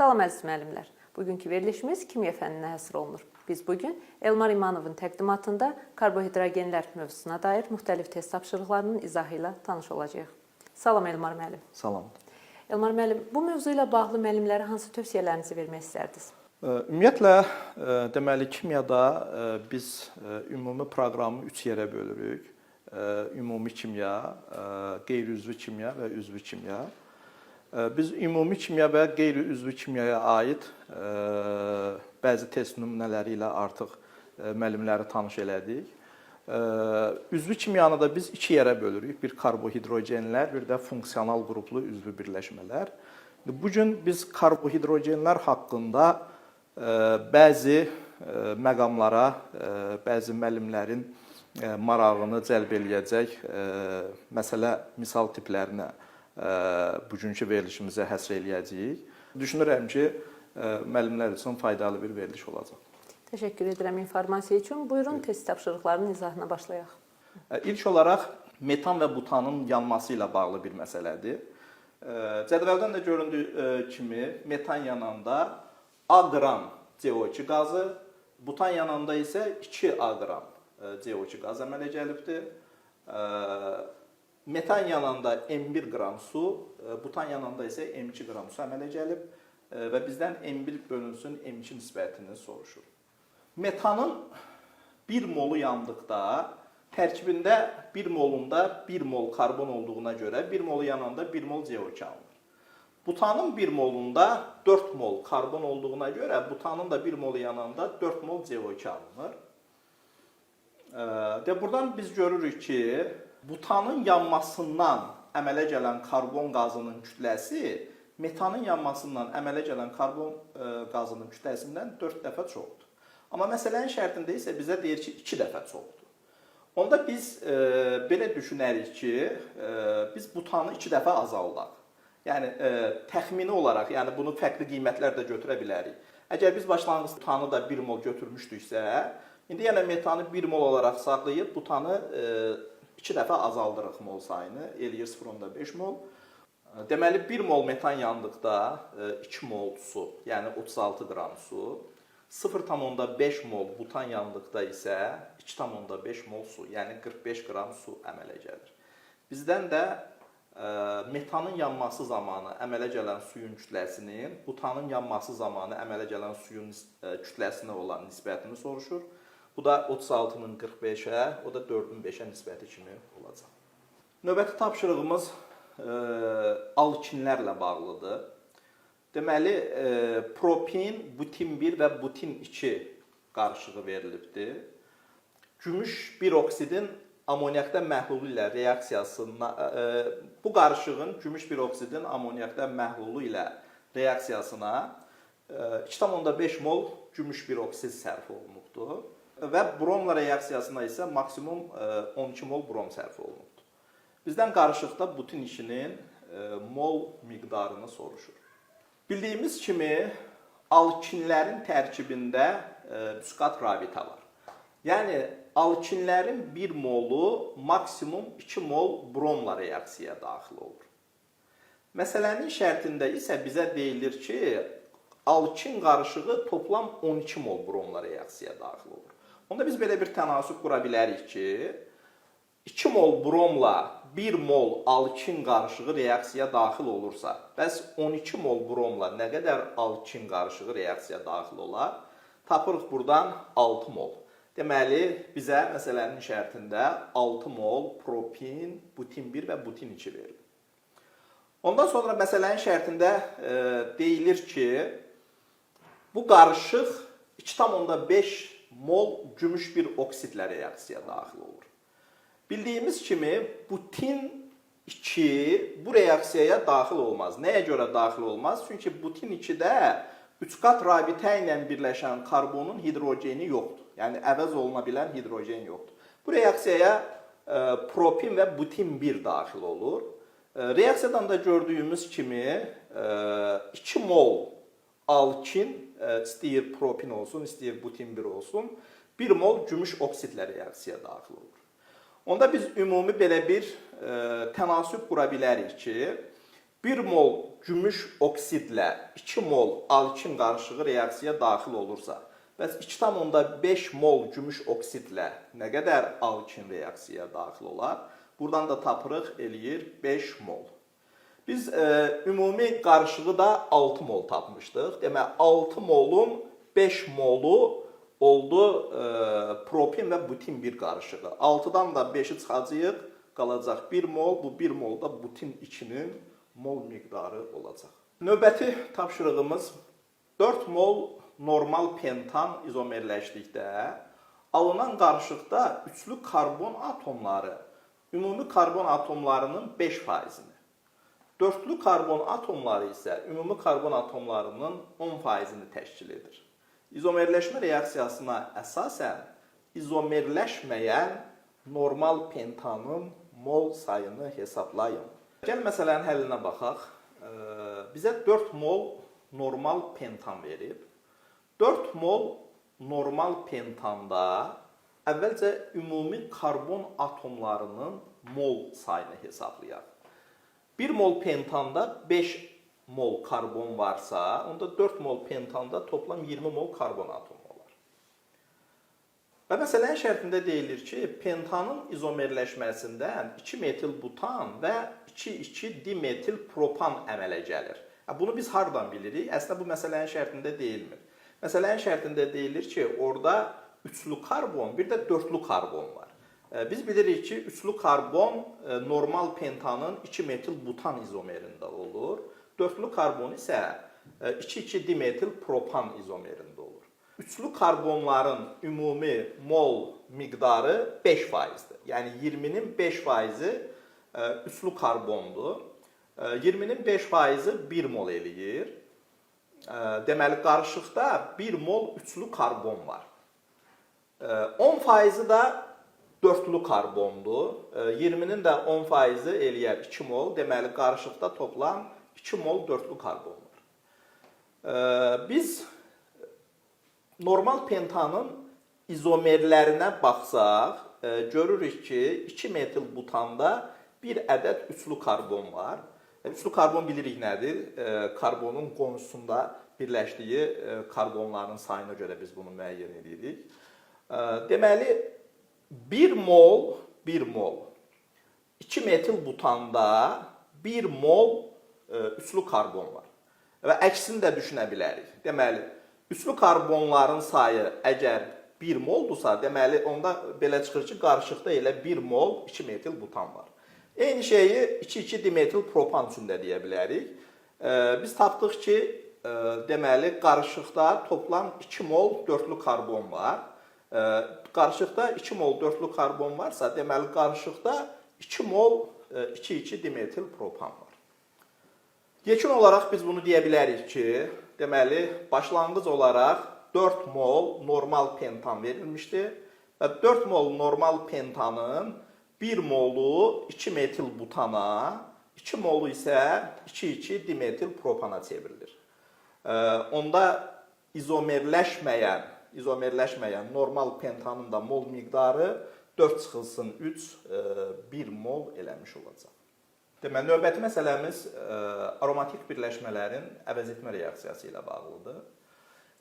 Salam əziz müəllimlər. Bugünkü verilişimiz kimya fənninə həsr olunur. Biz bugün Elmar İmanovun təqdimatında karbohidrogenlər mövzusuna dair müxtəlif test tapşırıqlarının izahı ilə tanış olacağıq. Salam Elmar müəllim. Salam. Elmar müəllim, bu mövzu ilə bağlı müəllimlərə hansı tövsiyələrinizi vermək istərdiniz? Ümumiyyətlə, deməli, kimyada biz ümumi proqramı 3 yerə bölürük. Ümumi kimya, qeyri-üzvü kimya və üzvü kimya. Biz ümumi kimya və qeyri-üzvü kimyaya aid bəzi test nümunələri ilə artıq müəllimləri tanış elədik. Üzvü kimyanı da biz 2 yerə bölürük. Bir karbohidrogenlər, bir də funksional qruplu üzvü birləşmələr. Bu gün biz karbohidrogenlər haqqında bəzi məqamlara, bəzi müəllimlərin marağını cəlb eləyəcək məsələ misal tiplərinə bugünkü verilişimizə həsr eləyəcəyik. Düşünürəm ki, müəllimlər üçün faydalı bir veriliş olacaq. Təşəkkür edirəm informasiya üçün. Buyurun, test tapşırıqlarının izahına başlayaq. İlk olaraq metan və butanın yanması ilə bağlı bir məsələdir. Cədvəldən də göründüyü kimi metan yananda A qram CO2 qazı, butan yananda isə 2 A qram CO2 qaz əmələ gəlibdir. Metan yananda M1 qram su, butan yananda isə M2 qram su əmələ gəlib və bizdən M1 bölünsün M2 nisbətini soruşur. Metanın 1 molu yandıqda tərkibində 1 molunda 1 mol karbon olduğuna görə 1 molu yananda 1 mol CO2 alınır. Butanın 1 molunda 4 mol karbon olduğuna görə butanın da 1 molu yananda 4 mol CO2 alınır. Buradan biz görürük ki, butanın yanmasından əmələ gələn karbon qazının kütləsi metanın yanmasından əmələ gələn karbon qazının kütləsindən 4 dəfə çoxdur. Amma məsələnin şərtində isə bizə deyir ki, 2 dəfə çoxdur. Onda biz belə düşünərik ki, biz butanı 2 dəfə azaldaq. Yəni, təxmini olaraq, yəni bunu fərqli qiymətlərdə götürə bilərik. Əgər biz başlanğıc butanı da 1 mol götürmüşdüksə, indi yenə metanı 1 mol olaraq saxlayıb butanı 2 dəfə azaldırıq mol sayını, eləyir 0,5 mol. Deməli, 1 mol metan yandıqda 2 mol su, yəni 36 qram su, 0,5 mol butan yandıqda isə 2,5 mol su, yəni 45 qram su əmələ gəlir. Bizdən də metanın yanması zamanı əmələ gələn suyun kütləsinin butanın yanması zamanı əmələ gələn suyun kütləsinə olan nisbətini soruşur. Bu da 36-nın 45-ə, o da 4-ün 5-ə nisbəti kimi olacaq. Növbəti tapşırığımız alkinlərlə bağlıdır. Deməli, propin, butin 1 və butin 2 qarışığı verilibdir. Gümüş bir oksidin amoniakda məhlulu ilə reaksiyasına, bu qarışığın gümüş bir oksidin amoniakda məhlulu ilə reaksiyasına 2,5 mol gümüş bir oksid sərf olunubdur. Və bromla reaksiyasına isə maksimum 12 mol brom sərf olunubdur. Bizdən qarışıqda butin 2-nin mol miqdarını soruşur. Bildiyimiz kimi, alkinlərin tərkibində müsqat rabitə var. Yəni, alkinlərin 1 molu maksimum 2 mol bromla reaksiyaya daxil olur. Məsələnin şərtində isə bizə deyilir ki, alkin qarışığı toplam 12 mol bromla reaksiyaya daxil olur. Onda biz belə bir tənasüb qura bilərik ki, 2 mol bromla 1 mol alkin qarışığı reaksiyaya daxil olursa, bəs 12 mol bromla nə qədər alkin qarışığı reaksiyaya daxil olar? Tapırıq buradan 6 mol. Deməli, bizə məsələnin şərtində 6 mol propin, butin 1 və butin 2 verilir. Ondan sonra məsələnin şərtində deyilir ki, bu qarışıq 2,5 mol gümüş bir oksidlə reaksiyaya daxil olur. Bildiyimiz kimi, butin 2 bu reaksiyaya daxil olmaz. Nəyə görə daxil olmaz? Çünki butin 2-də 3 qat rabitə ilə birləşən karbonun hidrogeni yoxdur. Yəni, əvəz oluna bilən hidrogen yoxdur. Bu reaksiyaya propin və butin 1 daxil olur. Reaksiyadan da gördüyümüz kimi 2 mol alkin, istəyir propin olsun, istəyir butin 1 olsun, 1 mol gümüş oksidlə reaksiyaya daxil olur. Onda biz ümumi belə bir tənasüb qura bilərik ki, 1 mol gümüş oksidlə 2 mol alkin qarışığı reaksiyaya daxil olursa, bəs 2,5 mol gümüş oksidlə nə qədər alkin reaksiyaya daxil olar? Buradan da tapırıq eləyir 5 mol. Biz ümumi qarışığı da 6 mol tapmışdıq. Demək 6 molun 5 molu oldu propin və butin bir qarışığı. 6-dan da 5-i çıxacağıq, qalacaq 1 mol. Bu 1 mol da butin 2-nin mol miqdarı olacaq. Növbəti tapşırığımız 4 mol normal pentan izomerləşdikdə alınan qarışıqda üçlü karbon atomları ümumi karbon atomlarının 5%-ni, dörtlü karbon atomları isə ümumi karbon atomlarının 10%-ni təşkil edir. İzomerləşmə reaksiyasına əsasən izomerləşməyən normal pentanın mol sayını hesablayın. Gəl məsələnin həllinə baxaq. Bizə 4 mol normal pentan verib. 4 mol normal pentanda əvvəlcə ümumi karbon atomlarının mol sayını hesablayaq. 1 mol pentanda 5 mol karbon varsa, onda 4 mol pentanda toplam 20 mol karbon atomu olar. Və məsələnin şərtində deyilir ki, pentanın izomerləşməsindən 2 metil butan və 2,2 dimetil propan əmələ gəlir. Bunu biz hardan bilirik? Əslində bu məsələnin şərtində deyilmir. Məsələnin şərtində deyilir ki, orada üçlü karbon, bir də dörtlü karbon var. Biz bilirik ki, üçlü karbon normal pentanın 2 metil butan izomerində olur. Dörtlü karbon isə 2,2 dimetil propan izomerində olur. Üçlü karbonların ümumi mol miqdarı 5%-dir. Yəni 20-nin 5%-i üçlü karbondur. 20-nin 5%-i 1 mol eləyir. Deməli, qarışıqda 1 mol üçlü karbon var. 10%-i da dörtlü karbondur. 20-nin də 10%-i eləyər 2 mol. Deməli, qarışıqda toplam 2 mol dörtlü karbon var. Biz normal pentanın izomerlərinə baxsaq, görürük ki, 2 metil butanda bir ədəd üçlü karbon var. Üçlü karbon bilirik nədir? Karbonun qonşusunda birləşdiyi karbonların sayına görə biz bunu müəyyən edirik. Deməli, 1 mol 2 metil butanda 1 mol üçlü karbon var. Və əksini də düşünə bilərik. Deməli, üçlü karbonların sayı əgər 1 moldursa, deməli, onda belə çıxır ki, qarışıqda elə 1 mol 2 metil butan var. Eyni şeyi 2,2 dimetil propan üçün də deyə bilərik. Biz tapdıq ki, deməli, qarışıqda toplam 2 mol dörtlü karbon var. Qarışıqda 2 mol dörtlü karbon varsa, deməli, qarışıqda 2 mol 2,2 dimetil propan var. Yekun olaraq biz bunu deyə bilərik ki, deməli, başlanğıc olaraq 4 mol normal pentan verilmişdir və 4 mol normal pentanın 1 molu 2 metil butana, 2 molu isə 2,2 dimetil propana çevrilir. Onda izomerləşməyən normal pentanın da mol miqdarı 4 çıxılsın 3, 1 mol eləmiş olacaq. Deməli, növbəti məsələmiz aromatik birləşmələrin əvəzetmə reaksiyası ilə bağlıdır.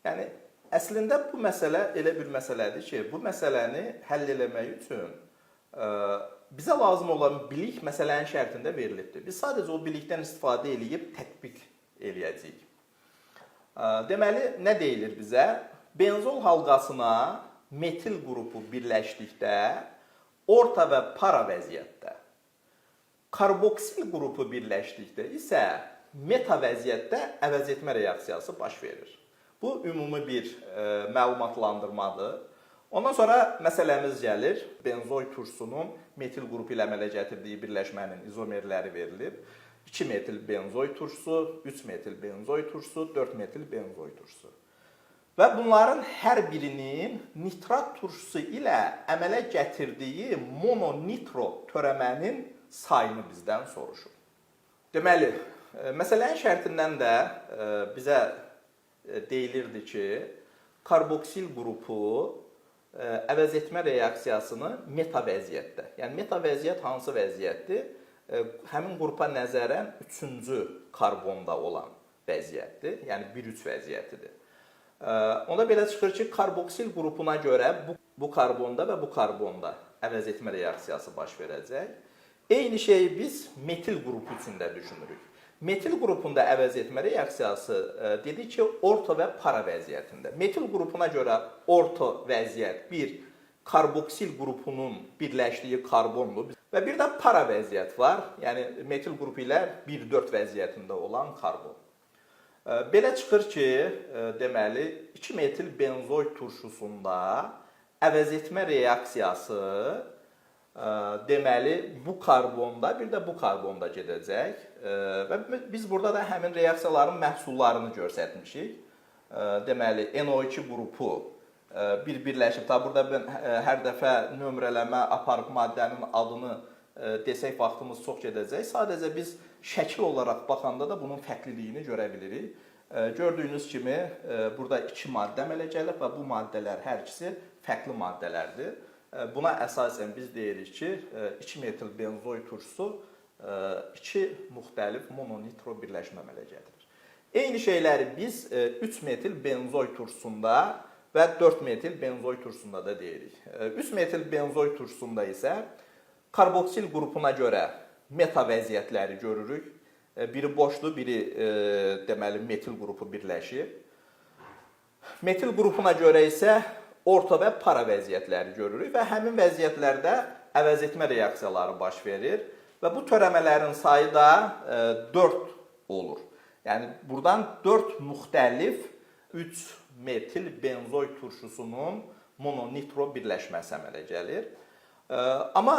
Yəni, əslində bu məsələ elə bir məsələdir ki, bu məsələni həll eləmək üçün bizə lazım olan bilik məsələnin şərtində verilibdir. Biz sadəcə o bilikdən istifadə edib tətbiq eləyəcəyik. Deməli, nə deyilir bizə? Benzol halqasına metil qrupu birləşdikdə orta və para vəziyyətdə, karboksil qrupu birləşdikdə isə meta vəziyyətdə əvəzetmə reaksiyası baş verir. Bu, ümumi bir məlumatlandırmadır. Ondan sonra məsələmiz gəlir. Benzoy turşusunun metil qrupu ilə əmələ gətirdiyi birləşmənin izomerləri verilib. 2 metil benzoy turşusu, 3 metil benzoy turşusu, 4 metil benzoy turşusu. Və bunların hər birinin nitrat turşusu ilə əmələ gətirdiyi mononitro törəmənin sayını bizdən soruşur. Deməli, məsələnin şərtindən də bizə deyilirdi ki, karboksil qrupu əvəzetmə reaksiyasını meta vəziyyətdə, yəni meta vəziyyət hansı vəziyyətdir? həmin qrupa nəzərən 3-cü karbonda olan vəziyyətdir. Yəni 1-3 vəziyyətidir. Onda belə çıxır ki, karboksil qrupuna görə bu karbonda və bu karbonda əvəz etmə reaksiyası baş verəcək. Eyni şeyi biz metil qrupu üçün də düşünürük. Metil qrupunda əvəz etmə reaksiyası dedik ki, orto və para vəziyyətində. Metil qrupuna görə orto vəziyyət bir karboksil qrupunun birləşdiyi karbondur və bir də para vəziyyət var. Yəni metil qrupu ilə 1,4 vəziyyətində olan karbon. Belə çıxır ki, deməli 2 metil benzoid turşusunda əvəz etmə reaksiyası deməli bu karbonda, bir də bu karbonda gedəcək və biz burada da həmin reaksiyaların məhsullarını göstərmişik. Deməli NO2 qrupu birləşib. Tabi burada mən hər dəfə nömrələmə aparıb maddənin adını desək vaxtımız çox gedəcək. Sadəcə biz şəkil olaraq baxanda da bunun fərqliliyini görə bilirik. Gördüyünüz kimi burada 2 maddə əmələ gəlib və bu maddələr hər ikisi fərqli maddələrdir. Buna əsasən biz deyirik ki, 2 metil benzoid turşusu 2 müxtəlif mononitro birləşmə əmələ gətirir. Eyni şeyləri biz 3 metil benzoid turşusunda və 4 metil benzoid turşusunda da deyirik. 3 metil benzoid turşusunda isə karboksil qrupuna görə meta vəziyyətləri görürük. Biri boşdur, biri deməli metil qrupu birləşib. Metil qrupuna görə isə orta və para vəziyyətləri görürük və həmin vəziyyətlərdə əvəz etmə reaksiyaları baş verir və bu törəmələrin sayı da 4 olur. Yəni buradan 4 müxtəlif 3 metil benzoid turşusunun mononitro birləşməsi əmələ gəlir. Amma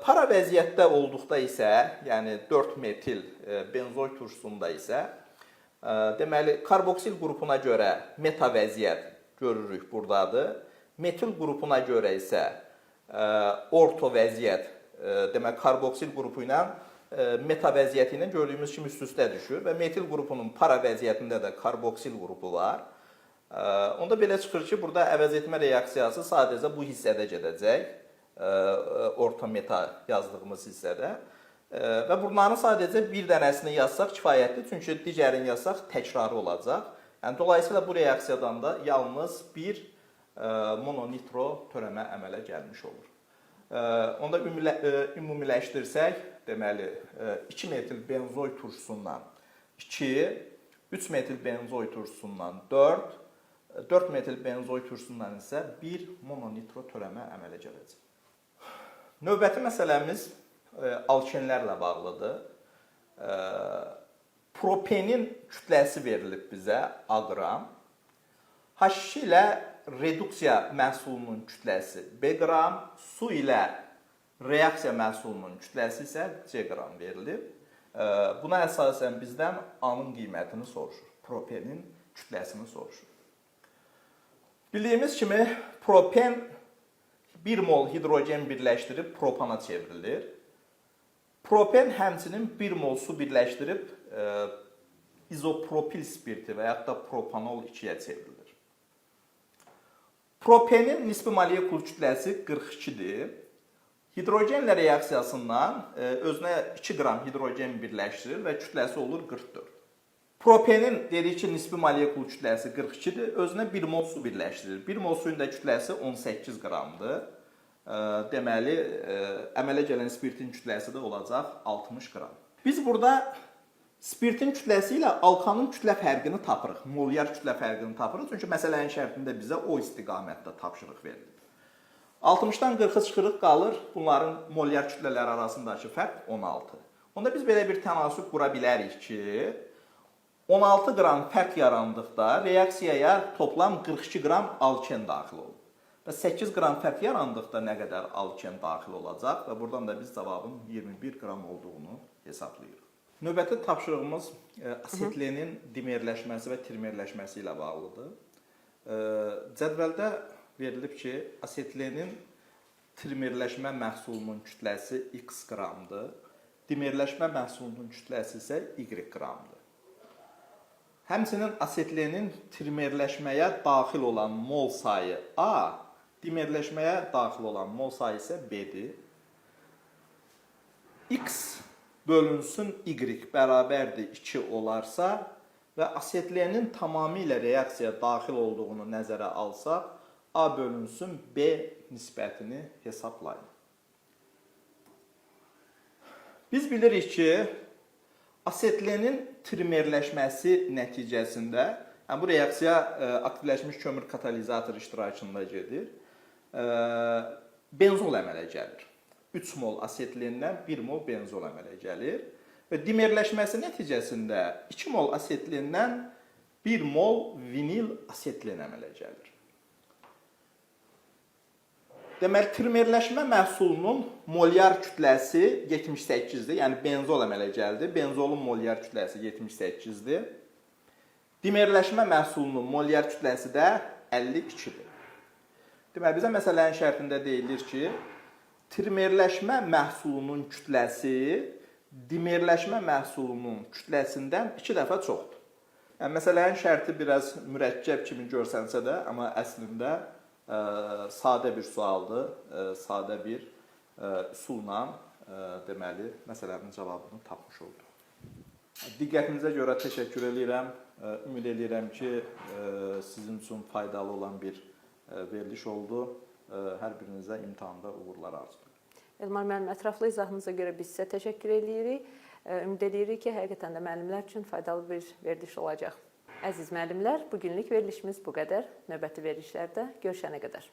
para vəziyyətdə olduqda isə, yəni 4 metil benzoid turşusunda isə, deməli karboksil qrupuna görə meta vəziyyət görürük buradadır. Metil qrupuna görə isə orto vəziyyət, demək karboksil qrupu ilə meta vəziyyəti ilə gördüyümüz kimi üst-üstə düşür və metil qrupunun para vəziyyətində də karboksil qrupu var. Onda belə çıxır ki, burada əvəz etmə reaksiyası sadəcə bu hissədə gedəcək, orta meta yazdığımız hissədə və bunların sadəcə bir dənəsini yazsaq kifayətdir, çünki digərini yazsaq təkrarı olacaq. Yəni, dolayısıyla bu reaksiyadan da yalnız bir mononitro törəmə əmələ gəlmiş olur. Onda ümumiləşdirsək, deməli 2 metil benzoid turşusundan 2, 3 metil benzoid turşusundan 4, 4 metil benzoid turşusundan isə 1 mononitro törəmə əmələ gələcək. Növbəti məsələmiz alkenlərlə bağlıdır. Propenin kütləsi verilib bizə A qram. H2 ilə reduksiya məhsulunun kütləsi B qram, su ilə reaksiya məhsulunun kütləsi isə C qram verilib. Buna əsasən bizdən A-nın qiymətini soruşur, propenin kütləsini soruşur. Bildiyimiz kimi propen 1 mol hidrogen birləşdirib propana çevrilir. Propen həmçinin 1 mol su birləşdirib izopropil spirti və yaxud da propanol 2-yə çevrilir. Propenin nisbi molekul kütləsi 42-dir. Hidrogenlə reaksiyasından özünə 2 qram hidrogen birləşdirir və kütləsi olur 44. Propenin dedik ki, nisbi molekul kütləsi 42-dir, özünə 1 mol su birləşdirir. 1 mol suyun da kütləsi 18 qramdır. Deməli, əmələ gələn spirtin kütləsi də olacaq 60 qram. Biz burada spirtin kütləsi ilə alkanın kütlə fərqini tapırıq, molyar kütlə fərqini tapırıq. Çünki məsələnin şərtində bizə o istiqamətdə tapşırıq verilir. 60-dan 40-a çıxırıq, qalır bunların molyar kütlələr arasındakı fərq 16. Onda biz belə bir tənasüb qura bilərik ki, 16 qram fərq yarandıqda reaksiyaya toplam 42 qram alken daxil olur. Və 8 qram fərq yarandıqda nə qədər alken daxil olacaq və buradan da biz cavabın 21 qram olduğunu hesablayırıq. Növbəti tapşırığımız asetlenin dimerləşməsi və trimerləşməsi ilə bağlıdır. Cədvəldə verilib ki, asetlenin trimerləşmə məhsulunun kütləsi x qramdır, dimerləşmə məhsulunun kütləsi isə y qramdır. Həmçinin asetlenin trimerləşməyə daxil olan mol sayı A, dimerləşməyə daxil olan mol sayı isə B-dir. X bölünsün y bərabərdir 2 olarsa və asetlenin tamamilə reaksiyaya daxil olduğunu nəzərə alsaq, A bölünsün B nisbətini hesablayın. Biz bilirik ki, asetlenin trimerləşməsi nəticəsində, yəni bu reaksiya aktivləşmiş kömür katalizatoru iştirakında gedir, benzol əmələ gəlir. 3 mol asetlendən 1 mol benzol əmələ gəlir və dimerləşməsi nəticəsində 2 mol asetlendən 1 mol vinil asetlen əmələ gəlir. Deməli, trimerləşmə məhsulunun molyar kütləsi 78-dir, yəni benzol əmələ gəldi. Benzolun molyar kütləsi 78-dir. Dimerləşmə məhsulunun molyar kütləsi də 52-dir. Deməli, bizə məsələnin şərtində deyilir ki, trimerləşmə məhsulunun kütləsi dimerləşmə məhsulunun kütləsindən 2 dəfə çoxdur. Yəni, məsələnin şərti biraz mürəkkəb kimi görsənsə də, amma əslində sadə bir sualdır, sadə bir üsulla deməli, məsələnin cavabını tapmış olduq. Diqqətinizə görə təşəkkür edirəm. Ümid edirəm ki, sizin üçün faydalı olan bir veriliş oldu. Hər birinizə imtahanda uğurlar arzulayıram. Elmar müəllim, ətraflı izahınıza görə biz sizə təşəkkür edirik. Ümid edirik ki, həqiqətən də müəllimlər üçün faydalı bir veriliş olacaq. Əziz müəllimlər, bugünlük verilişimiz bu qədər. Növbəti verilişlərdə görüşənə qədər.